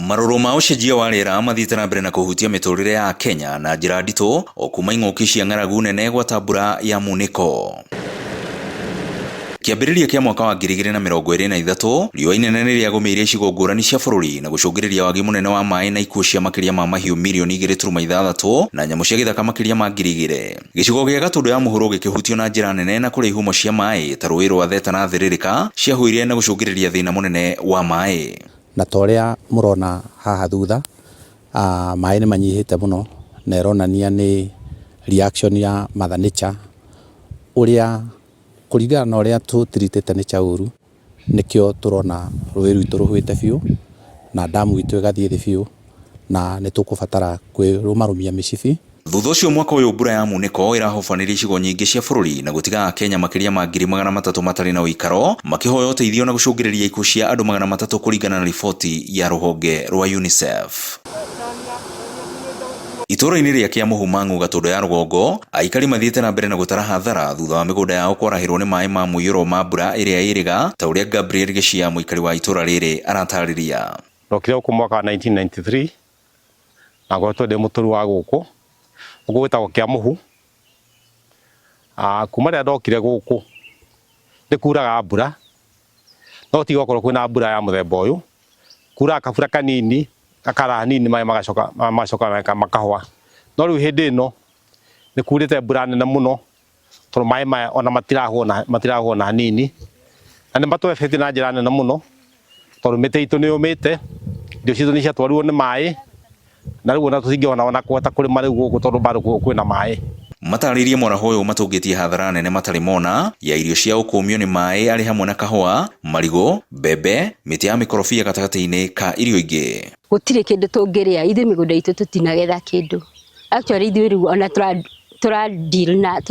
Marũrũ ma ũcenjia wa rĩera mathiĩte na mbere na kũhutia mĩtũrĩre ya Kenya na njĩra nditũ o kuma ing'ũki cia ng'aragu nene gwata mbura ya munĩko. Kĩambĩrĩria kĩa mwaka wa 2023 riũa inene nĩ rĩagũmĩire icigo ngũrani cia bũrũri na gũcũngĩrĩria wagi mũnene wa maĩ na ikuũ cia makĩria ma mahiũ milioni 2.6 na nyamũ cia gĩthaka makĩria ma 2,000. Gĩcigo gĩa Gatũndũ ya mũhuro gĩkĩhutio na njĩra nene na kũrĩa ihumo cia maĩ ta rũĩ rwa Theta na Thĩrĩrĩka ciahuire na gũcũngĩrĩria thĩna mũnene wa maĩ. Na torĩa mũrona haha thutha maĩ nĩ manyihĩte mũno na ironania nĩ reaction ya Mother Nature ũrĩa kũringana na ũrĩa tũtiritĩte nature ũru nĩkĩo tũrona rũĩ rwitũ rũhũĩte biũ na damu itũ ĩgathiĩ thĩ biũ na nĩ tũkũbatara kwĩrũmarũmia mĩcibi. Thutha ũcio mwaka ũyũ mbura ya munĩko ĩrahobanĩria icigo nyingĩ cia bũrũri na gũtiga Kenya makĩria ma 300,000 matarĩ na ũikaro makĩhoya ũteithio na gũcũngĩrĩria ikuũ cia andũ 300 kũringana na riboti ya rũhonge rwa UNICEF. Itũra-inĩ rĩa Kĩamũhu Mang'u Gatũndũ ya rũgongo aikari mathiĩte na mbere na gũtara hathara thutha wa mĩgũnda yao kwarahĩrwo nĩ maĩ ma mũiyũro ma mbura ĩrĩa ĩrĩga ta ũrĩa Gabriel Gĩcia mũikari wa itũra rĩrĩ aratarĩria. Ndokire gũkũ mwaka wa 1993 na ngoretwo ndĩ mũtũri wa gũkũ gwĩtagwo Kĩamũhu. Kuma rĩrĩa ndokire gũkũ nĩ kuraga mbura no tiga gũkorwo kwĩna mbura ya mũthemba ũyũ, kuraga kabura kanini kakara hanini maĩ magacoka makahwa. No rĩu hĩndĩ ĩno nĩ kurĩte mbura nene mũno tondũ maĩ maya ona matirahwo na hanini na nĩ matũebetie na njĩra nene mũno tondũ mĩtĩ itũ nĩ yũmĩte, irio citũ nĩ ciatwarirwo nĩ maĩ na rĩu ona tũtingĩona ona kũhota kũrĩma rĩu gũkũ tondũ bado kwĩna maĩ. Matarĩirie mwaraho ũyũ matũngĩtie hathara nene matarĩ mona ya irio cia ũkũmio nĩ maĩ arĩ hamwe na kahũa, marigũ, mbembe, mĩtĩ ya mĩkorobia gatagatĩ-inĩ ka irio ingĩ. Gũtirĩ kĩndũ tũngĩrĩa, ithuĩ mĩgũnda itũ tũtinagetha kĩndũ. Actually ithuĩ rĩu ona deal na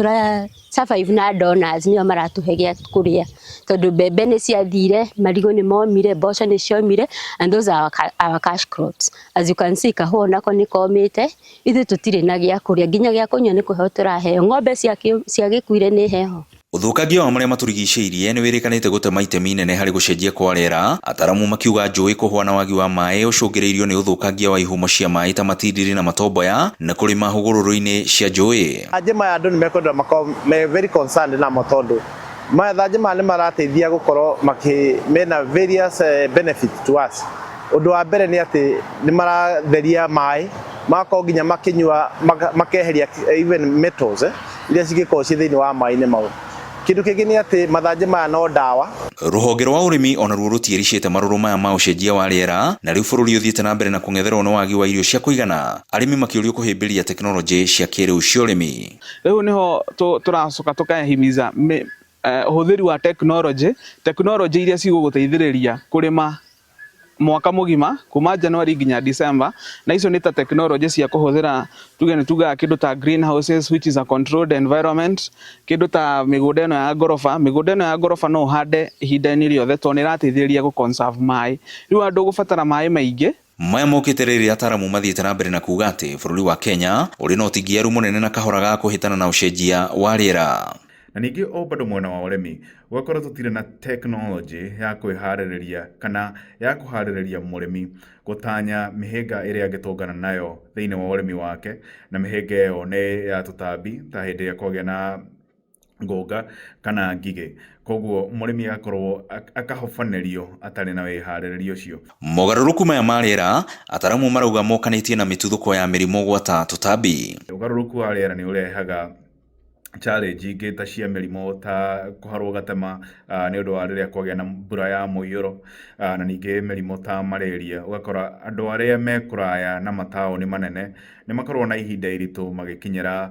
survive na donors nĩo maratũhe gĩa kũrĩa tondũ mbembe nĩ ciathire, marigũ nĩ momire, mboco nĩ ciomire and those are our cash crops. As you can see kahũa nako nĩ komĩte, ithuĩ tũtirĩ na gĩa kũrĩa, nginya gĩa kũnyua nĩ kũheo tũraheo, ng'ombe ciagĩkuire nĩ heho. Ũthũkangia wa marĩa matũrigicĩirie nĩ wĩrĩkanĩte gũtema itemi inene harĩ gũcenjia kwa rĩera, ataramu makiuga njũĩ kũhũa na wagi wa maĩ ũcũngĩrĩirio nĩ ũthũkangia wa ihumo cia maĩ ta matindiri na matomboya na kũrĩma hũgũrũrũ-inĩ cia njũĩ. Thanjĩ maya andũ nĩ mekwenda makorwo very concerned namo tondũ thanjĩ maya nĩ marateithia gũkorwo mena various benefits to us. Ũndũ wa mbere nĩ atĩ nĩ maratheria maĩ magakorwo nginya makĩnyua makeheria even metals iria cingĩkorwo ciĩ thĩinĩ wa maĩ-inĩ mau. Kĩndũ kĩngĩ nĩ atĩ mathanjĩ maya no ndawa. Rũhonge rwa ũrĩmi ona ruo rũtiĩricĩte marũrũ maya ma ũcenjia wa rĩera na rĩu bũrũri ũthiĩte na mbere na kũng'etherwo nĩ wagi wa irio cia kũigana, arĩmi makĩũrio kũhĩmbĩria tekinoronjĩ cia kĩrĩu cia ũrĩmi. Rĩu nĩho tũracoka tũkahimiza ũhũthĩri wa tekinoronjĩ iria cigũgũteithĩrĩria kũrĩma mwaka mũgima kuma January nginya December, na icio nĩ ta tekinoronjĩ cia kũhũthĩra tugaga kĩndũ ta greenhouses which is a controlled environment, kĩndũ ta mĩgũnda ĩno ya ngorofa no ũhande ihinda-inĩ rĩothe tondũ nĩ ĩrateithĩrĩria gũ-conserve maĩ. Rĩu andũ gũbatara maĩ maingĩ. Maya mokĩte rĩrĩa ataramu mathiĩte na mbere na kuga atĩ bũrũri wa Kenya ũrĩ na ũtingiaru mũnene na kahora ga kũhĩtana na ũcenjia wa rĩera. Na ningĩ o bado mwena wa ũrĩmi gwakorwo tũtirĩ na tekinoronjĩ ya kwĩharĩrĩria kana ya kũharĩrĩria mũrĩmi gũtanya mĩhĩnga ĩrĩa angĩtũngana nayo thĩinĩ wa ũrĩmi wake, na mĩhĩnga ĩyo nĩ ya tũtambi ta hĩndĩ ĩrĩa kwagĩa na ngũnga kana ngigĩ. Koguo mũrĩmi agakorwo akahobanĩrio atarĩ na wĩharĩrĩria ũcio. Mogarũrũku maya ma rĩera ataramu marauga mokanĩtie na mĩtuthũko ya mĩrimũ gwata tũtambi. Ũgarũrũku wa rĩera nĩ ũrehaga challenge ingĩ ta cia mĩrimũ ta kũharwo gatema nĩ ũndũ wa rĩrĩa kwagĩa na mbura ya mũiyũro, na ningĩ mĩrimũ ta malaria. Ũgakora andũ arĩa me kũraya na mataũni manene nĩ makorwo na ihinda iritũ magĩkinyĩra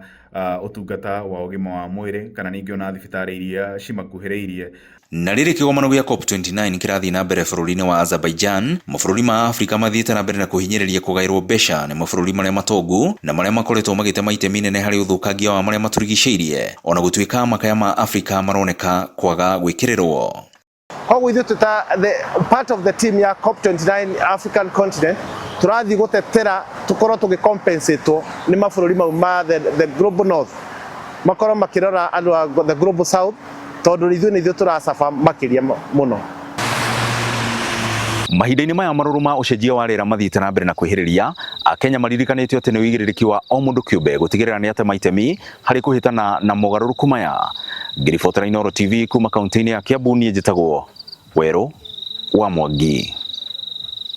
ũtungata wa ũgima wa mwĩrĩ kana ningĩ ona thibitarĩ iria cimakuhĩrĩirie. Na rĩrĩ kĩgomano gĩa COP29 kĩrathiĩ na mbere bũrũri-inĩ wa Azerbaijan, mabũrũri ma Afrika mathiĩte na mbere na kũhinyĩrĩria kũgaĩrwo mbeca nĩ mabũrũri marĩa matongu na marĩa makoretwo magĩtema itemi inene harĩ ũthũkangia wa marĩa matũrigicĩirie, ona gũtuĩka makaya ma Afrika maroneka kwaga gwĩkĩrĩrwo. Koguo ithuĩ tuta part of the team ya COP29 African continent tũrathiĩ gũtetera tũkorwo tũgĩcompensatwo nĩ mabũrũri mau ma the global north makorwo makĩrora andũ a the global south tondũ ithuĩ nĩ ithuĩ tũracafa makĩria mũno. Mahinda-inĩ maya marũrũ ma ũcenjia wa rĩera mathiĩte na mbere na kwĩhĩrĩria, Akenya maririkanĩtio atĩ nĩ wĩigĩrĩrĩki wa o mũndũ kĩũmbe gũtigĩrĩra nĩ atema itemi harĩ kũhĩtana na mogarũrũku maya. Ngĩribotera Inooro TV kuma kaunti-inĩ ya Kiambu, niĩ njĩtagwo Werũ wa Mwangi.